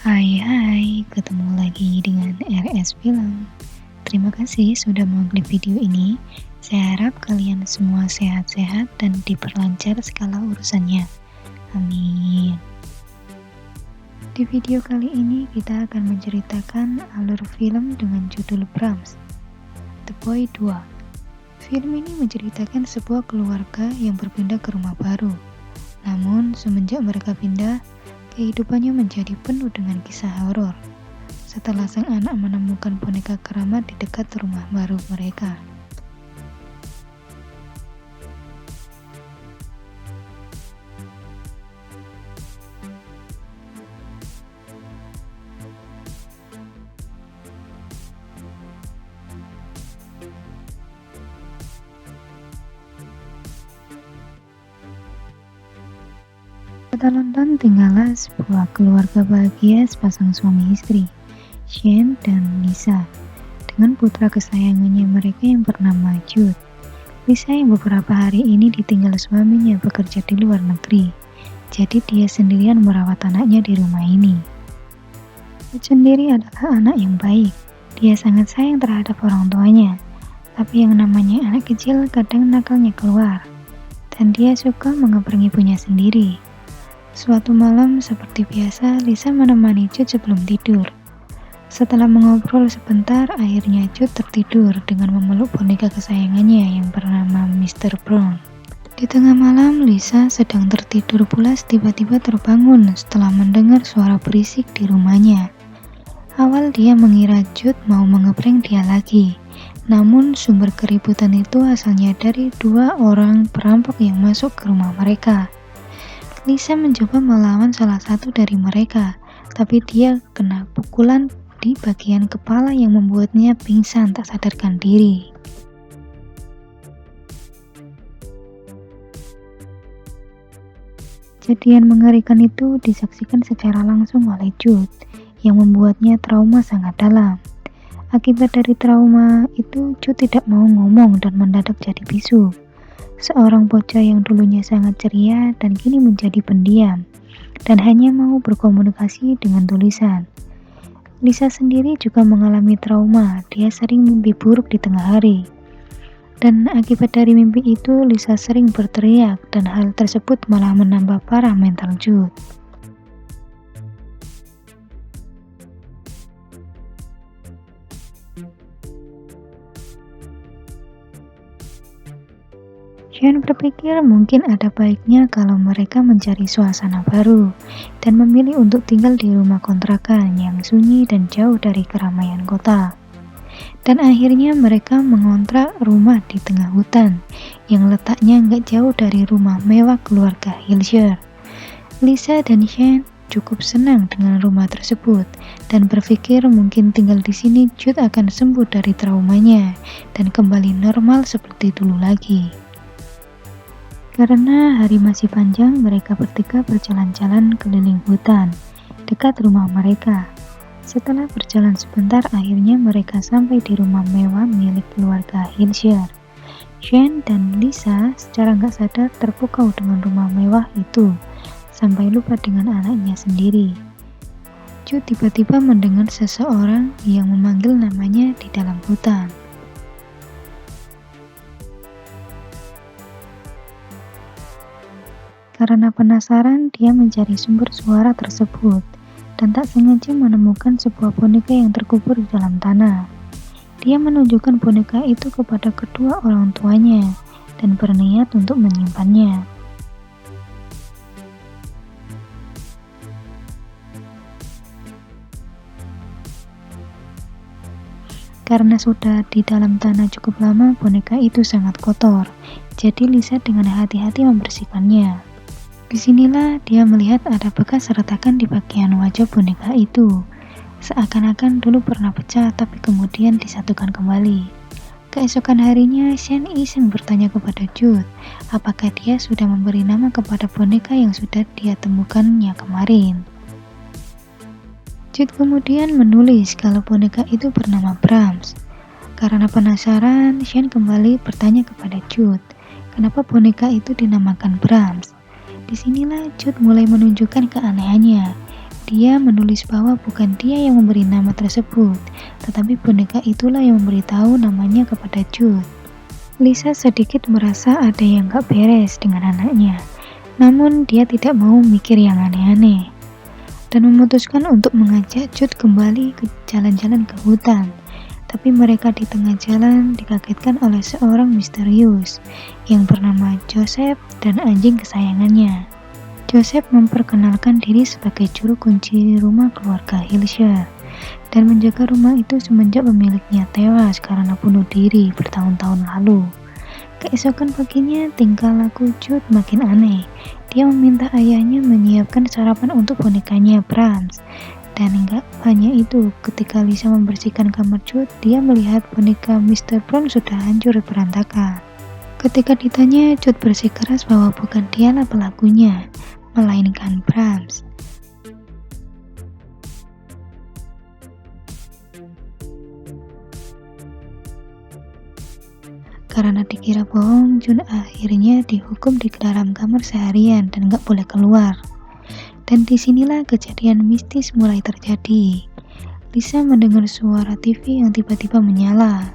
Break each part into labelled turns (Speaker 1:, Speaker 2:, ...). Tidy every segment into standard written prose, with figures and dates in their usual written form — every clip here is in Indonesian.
Speaker 1: Hai, ketemu lagi dengan RS Film. Terima kasih sudah mengklik video ini. Saya harap kalian semua sehat-sehat dan diperlancar segala urusannya. Amin. Di video kali ini kita akan menceritakan alur film dengan judul Brahms, The Boy 2. Film ini menceritakan sebuah keluarga yang berpindah ke rumah baru. Namun, semenjak mereka pindah, kehidupannya menjadi penuh dengan kisah horor setelah sang anak menemukan boneka keramat di dekat rumah baru mereka. Pada London tinggallah sebuah keluarga bahagia sepasang suami istri, Shane dan Lisa, dengan putra kesayangannya mereka yang bernama Jude. Lisa yang beberapa hari ini ditinggal suaminya bekerja di luar negeri, jadi dia sendirian merawat anaknya di rumah ini. Jude sendiri adalah anak yang baik, dia sangat sayang terhadap orang tuanya, tapi yang namanya anak kecil kadang nakalnya keluar, dan dia suka mengeprangi ibunya sendiri. Suatu malam, seperti biasa, Lisa menemani Jude sebelum tidur. Setelah mengobrol sebentar, akhirnya Jude tertidur dengan memeluk boneka kesayangannya yang bernama Mr. Brown. Di tengah malam, Lisa sedang tertidur pulas tiba-tiba terbangun setelah mendengar suara berisik di rumahnya. Awal dia mengira Jude mau mengeprank dia lagi. Namun sumber keributan itu asalnya dari dua orang perampok yang masuk ke rumah mereka. Lisa mencoba melawan salah satu dari mereka, tapi dia kena pukulan di bagian kepala yang membuatnya pingsan tak sadarkan diri. Kejadian mengerikan itu disaksikan secara langsung oleh Jude, yang membuatnya trauma sangat dalam. Akibat dari trauma itu, Jude tidak mau ngomong dan mendadak jadi bisu. Seorang bocah yang dulunya sangat ceria dan kini menjadi pendiam, dan hanya mau berkomunikasi dengan tulisan. Lisa sendiri juga mengalami trauma, dia sering mimpi buruk di tengah hari. Dan akibat dari mimpi itu, Lisa sering berteriak dan hal tersebut malah menambah parah mental Jude. Shane berpikir mungkin ada baiknya kalau mereka mencari suasana baru dan memilih untuk tinggal di rumah kontrakan yang sunyi dan jauh dari keramaian kota. Dan akhirnya mereka mengontrak rumah di tengah hutan yang letaknya nggak jauh dari rumah mewah keluarga Hilshire. Lisa dan Shane cukup senang dengan rumah tersebut dan berpikir mungkin tinggal di sini Jude akan sembuh dari traumanya dan kembali normal seperti dulu lagi. Karena hari masih panjang, mereka bertiga berjalan-jalan keliling hutan dekat rumah mereka. Setelah berjalan sebentar, akhirnya mereka sampai di rumah mewah milik keluarga Hilshire. Shane dan Lisa secara nggak sadar terpukau dengan rumah mewah itu, sampai lupa dengan anaknya sendiri. Jude tiba-tiba mendengar seseorang yang memanggil namanya di dalam hutan. Karena penasaran, dia mencari sumber suara tersebut dan tak sengaja menemukan sebuah boneka yang terkubur di dalam tanah. Dia menunjukkan boneka itu kepada kedua orang tuanya dan berniat untuk menyimpannya. Karena sudah di dalam tanah cukup lama, boneka itu sangat kotor. Jadi Lisa dengan hati-hati membersihkannya. Disinilah dia melihat ada bekas retakan di bagian wajah boneka itu. Seakan-akan dulu pernah pecah tapi kemudian disatukan kembali. Keesokan harinya, Shane iseng bertanya kepada Jude, apakah dia sudah memberi nama kepada boneka yang sudah dia temukannya kemarin. Jude kemudian menulis kalau boneka itu bernama Brahms. Karena penasaran, Shane kembali bertanya kepada Jude, kenapa boneka itu dinamakan Brahms. Disinilah Jude mulai menunjukkan keanehannya. Dia menulis bahwa bukan dia yang memberi nama tersebut, tetapi boneka itulah yang memberitahu namanya kepada Jude. Lisa sedikit merasa ada yang gak beres dengan anaknya, namun dia tidak mau mikir yang aneh-aneh, dan memutuskan untuk mengajak Jude kembali ke jalan-jalan ke hutan. Tapi mereka di tengah jalan dikagetkan oleh seorang misterius yang bernama Joseph dan anjing kesayangannya. Joseph memperkenalkan diri sebagai juru kunci rumah keluarga Hilshire dan menjaga rumah itu semenjak pemiliknya tewas karena bunuh diri bertahun-tahun lalu. Keesokan paginya, tingkah laku Jude makin aneh. Dia meminta ayahnya menyiapkan sarapan untuk bonekanya Brahms. Dan enggak hanya itu, ketika Lisa membersihkan kamar Jude, dia melihat boneka Mr. Brown sudah hancur berantakan. Ketika ditanya, Jude bersikeras bahwa bukan dialah pelakunya, melainkan Brahms. Karena dikira bohong, Jun akhirnya dihukum di dalam kamar seharian dan gak boleh keluar. Dan disinilah kejadian mistis mulai terjadi. Lisa mendengar suara TV yang tiba-tiba menyala.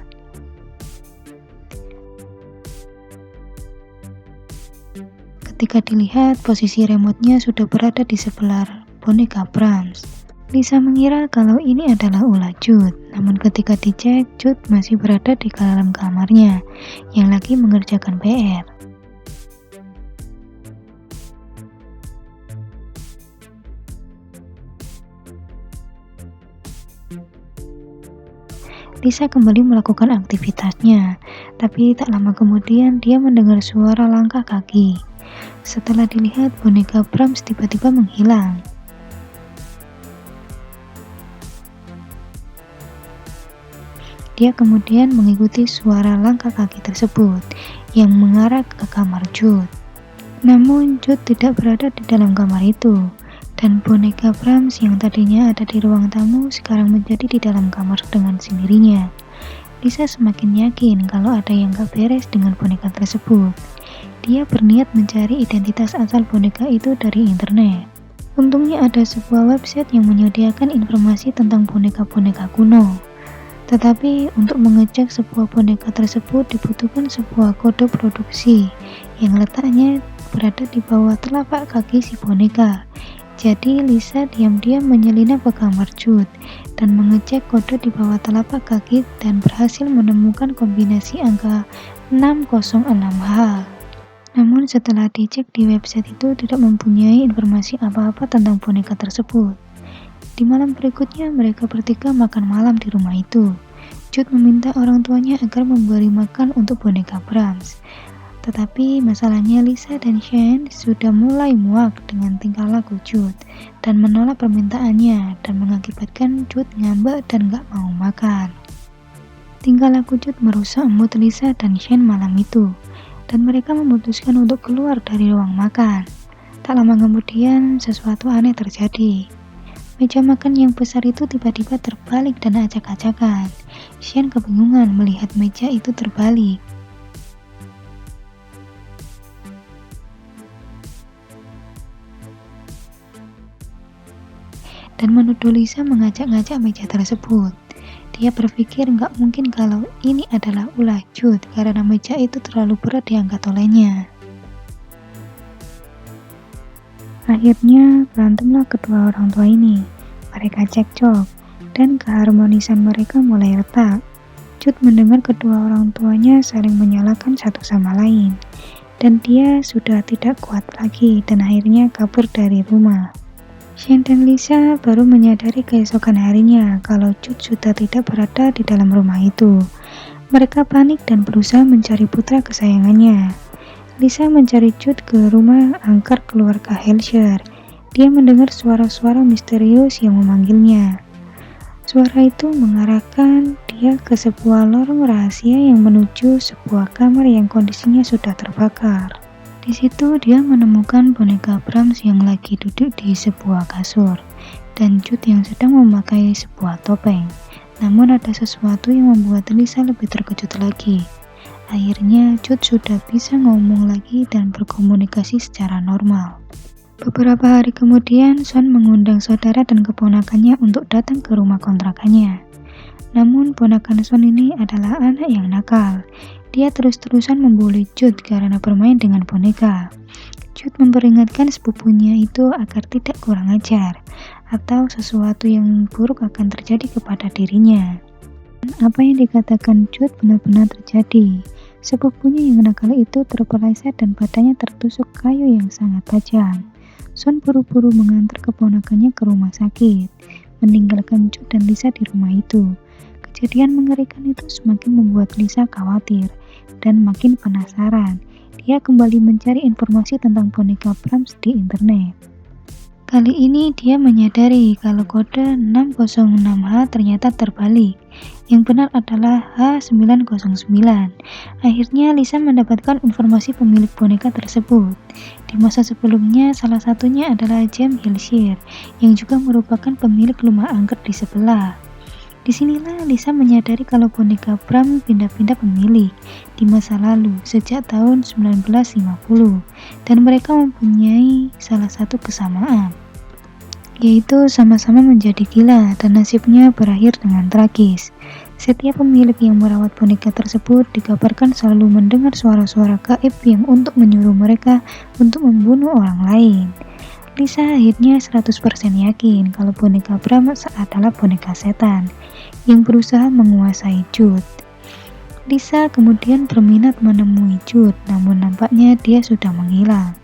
Speaker 1: Ketika dilihat, posisi remote-nya sudah berada di sebelah boneka Brahms. Lisa mengira kalau ini adalah ulah Jude, namun ketika dicek, Jude masih berada di dalam kamarnya, yang lagi mengerjakan PR. Lisa kembali melakukan aktivitasnya, tapi tak lama kemudian dia mendengar suara langkah kaki. Setelah dilihat, boneka Brahms tiba-tiba menghilang. Dia kemudian mengikuti suara langkah kaki tersebut yang mengarah ke kamar Jude. Namun Jude tidak berada di dalam kamar itu, dan boneka Brahms yang tadinya ada di ruang tamu sekarang menjadi di dalam kamar dengan sendirinya. Lisa semakin yakin kalau ada yang gak beres dengan boneka tersebut. Dia berniat mencari identitas asal boneka itu dari internet. Untungnya ada sebuah website yang menyediakan informasi tentang boneka-boneka kuno. Tetapi untuk mengecek sebuah boneka tersebut dibutuhkan sebuah kode produksi yang letaknya berada di bawah telapak kaki si boneka. Jadi Lisa diam-diam menyelinap ke kamar Jude dan mengecek kode di bawah telapak kaki dan berhasil menemukan kombinasi angka 606H. Namun setelah dicek di website itu tidak mempunyai informasi apa-apa tentang boneka tersebut. Di malam berikutnya mereka bertiga makan malam di rumah itu. Jude meminta orang tuanya agar memberi makan untuk boneka Brahms. Tetapi masalahnya Lisa dan Shane sudah mulai muak dengan tingkah laku Jude dan menolak permintaannya dan mengakibatkan Jude ngambek dan gak mau makan. Tingkah laku Jude merusak mood Lisa dan Shane malam itu. Dan mereka memutuskan untuk keluar dari ruang makan. Tak lama kemudian, sesuatu aneh terjadi. Meja makan yang besar itu tiba-tiba terbalik dan acak-acakan. Shane kebingungan melihat meja itu terbalik. Dan menuduh Lisa mengacak-ngacak meja tersebut. Dia berpikir nggak mungkin kalau ini adalah ulah Jude karena meja itu terlalu berat diangkat olehnya. Akhirnya berantemlah kedua orang tua ini. Mereka cekcok dan keharmonisan mereka mulai retak. Jude mendengar kedua orang tuanya saling menyalahkan satu sama lain. Dan dia sudah tidak kuat lagi dan akhirnya kabur dari rumah. Shane dan Lisa baru menyadari keesokan harinya kalau Jude sudah tidak berada di dalam rumah itu. Mereka panik dan berusaha mencari putra kesayangannya. Lisa mencari Jude ke rumah angker keluarga Hilshire. Dia mendengar suara-suara misterius yang memanggilnya. Suara itu mengarahkan dia ke sebuah lorong rahasia yang menuju sebuah kamar yang kondisinya sudah terbakar. Di situ dia menemukan boneka Brahms yang lagi duduk di sebuah kasur dan Jude yang sedang memakai sebuah topeng. Namun ada sesuatu yang membuat Lisa lebih terkejut lagi. Akhirnya Jude sudah bisa ngomong lagi dan berkomunikasi secara normal. Beberapa hari kemudian, Son mengundang saudara dan keponakannya untuk datang ke rumah kontrakannya. Namun, ponakan Son ini adalah anak yang nakal. Dia terus-terusan membuli Jude karena bermain dengan boneka. Jude memperingatkan sepupunya itu agar tidak kurang ajar, atau sesuatu yang buruk akan terjadi kepada dirinya. Dan apa yang dikatakan Jude benar-benar terjadi. Sepupunya yang nakal itu terpeleset dan badannya tertusuk kayu yang sangat tajam. Son buru-buru mengantar keponakannya ke rumah sakit, meninggalkan Jude dan Lisa di rumah itu. Kejadian mengerikan itu semakin membuat Lisa khawatir dan makin penasaran. Dia kembali mencari informasi tentang boneka Brahms di internet. Kali ini dia menyadari kalau kode 606H ternyata terbalik. Yang benar adalah H909. Akhirnya Lisa mendapatkan informasi pemilik boneka tersebut. Di masa sebelumnya, salah satunya adalah James Hilshire, yang juga merupakan pemilik rumah angker di sebelah. Disinilah Lisa menyadari kalau boneka Bram pindah-pindah pemilik di masa lalu sejak tahun 1950, dan mereka mempunyai salah satu kesamaan, yaitu sama-sama menjadi gila dan nasibnya berakhir dengan tragis. Setiap pemilik yang merawat boneka tersebut dikabarkan selalu mendengar suara-suara gaib yang untuk menyuruh mereka untuk membunuh orang lain. Lisa akhirnya 100% yakin kalau boneka Bram adalah boneka setan yang berusaha menguasai Jude. Lisa kemudian berminat menemui Jude, namun nampaknya dia sudah menghilang.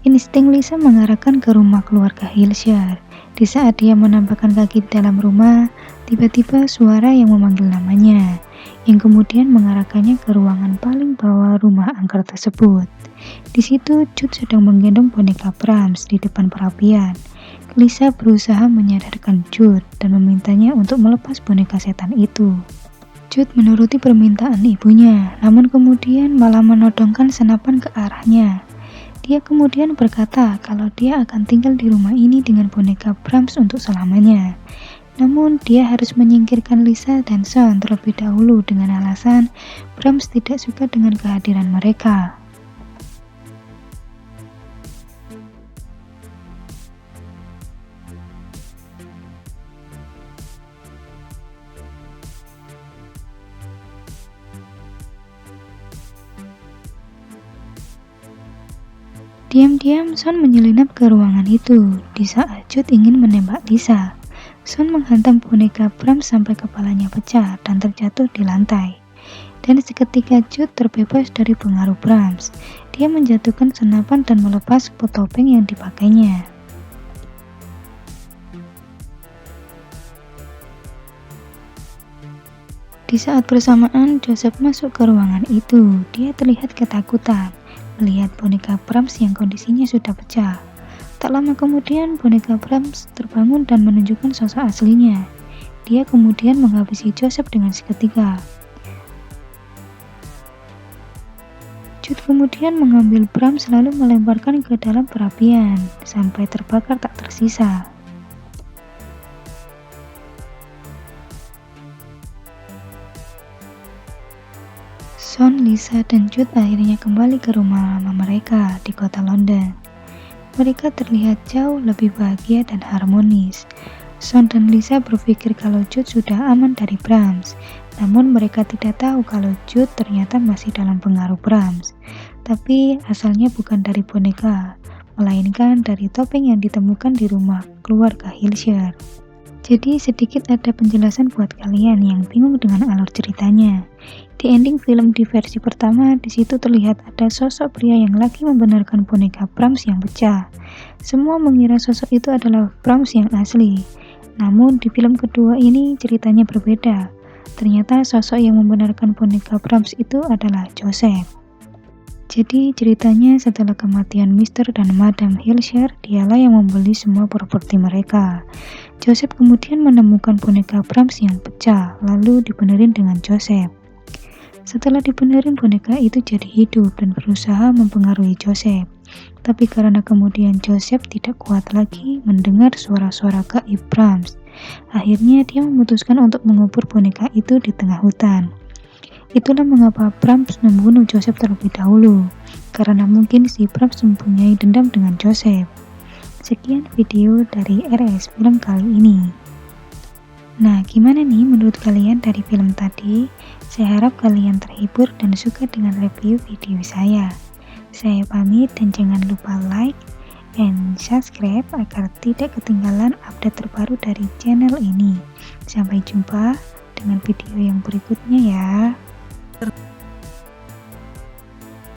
Speaker 1: Insting Lisa mengarahkan ke rumah keluarga Hilshire. Di saat dia menampakkan kaki di dalam rumah, tiba-tiba suara yang memanggil namanya, yang kemudian mengarahkannya ke ruangan paling bawah rumah angker tersebut. Di situ Jude sedang menggendong boneka Brahms di depan perapian. Lisa berusaha menyadarkan Jude dan memintanya untuk melepas boneka setan itu. Jude menuruti permintaan ibunya, namun kemudian malah menodongkan senapan ke arahnya. Dia kemudian berkata kalau dia akan tinggal di rumah ini dengan boneka Brahms untuk selamanya. Namun dia harus menyingkirkan Lisa dan Son terlebih dahulu dengan alasan Brahms tidak suka dengan kehadiran mereka. Diam-diam Son menyelinap ke ruangan itu. Di saat Jude ingin menembak Lisa, Son menghantam boneka Brahms sampai kepalanya pecah dan terjatuh di lantai. Dan seketika Jude terbebas dari pengaruh Brahms. Dia menjatuhkan senapan dan melepas topeng yang dipakainya. Di saat bersamaan, Joseph masuk ke ruangan itu. Dia terlihat ketakutan melihat boneka Brahms yang kondisinya sudah pecah. Tak lama kemudian, boneka Brahms terbangun dan menunjukkan sosok aslinya. Dia kemudian menghabisi Joseph dengan seketika. Jude kemudian mengambil Brahms lalu melemparkan ke dalam perapian sampai terbakar tak tersisa. Son, Lisa, dan Jude akhirnya kembali ke rumah lama mereka di kota London. Mereka terlihat jauh lebih bahagia dan harmonis. Son dan Lisa berpikir kalau Jude sudah aman dari Brahms, namun mereka tidak tahu kalau Jude ternyata masih dalam pengaruh Brahms. Tapi asalnya bukan dari boneka, melainkan dari topeng yang ditemukan di rumah keluarga Hilshire. Jadi sedikit ada penjelasan buat kalian yang bingung dengan alur ceritanya. Di ending film di versi pertama, di situ terlihat ada sosok pria yang lagi membenarkan boneka Brahms yang pecah. Semua mengira sosok itu adalah Brahms yang asli. Namun di film kedua ini ceritanya berbeda. Ternyata sosok yang membenarkan boneka Brahms itu adalah Joseph. Jadi ceritanya setelah kematian Mr. dan Madam Hilshire, dialah yang membeli semua properti mereka. Joseph kemudian menemukan boneka Brahms yang pecah, lalu dibenerin dengan Joseph. Setelah dibenerin, boneka itu jadi hidup dan berusaha mempengaruhi Joseph. Tapi karena kemudian Joseph tidak kuat lagi mendengar suara-suara gaib Brahms, akhirnya dia memutuskan untuk mengubur boneka itu di tengah hutan. Itulah mengapa Brahms membunuh Joseph terlebih dahulu, karena mungkin si Brahms mempunyai dendam dengan Joseph. Sekian video dari RS Film kali ini. Nah, gimana nih menurut kalian dari film tadi? Saya harap kalian terhibur dan suka dengan review video saya. Saya pamit dan jangan lupa like and subscribe agar tidak ketinggalan update terbaru dari channel ini. Sampai jumpa dengan video yang berikutnya ya.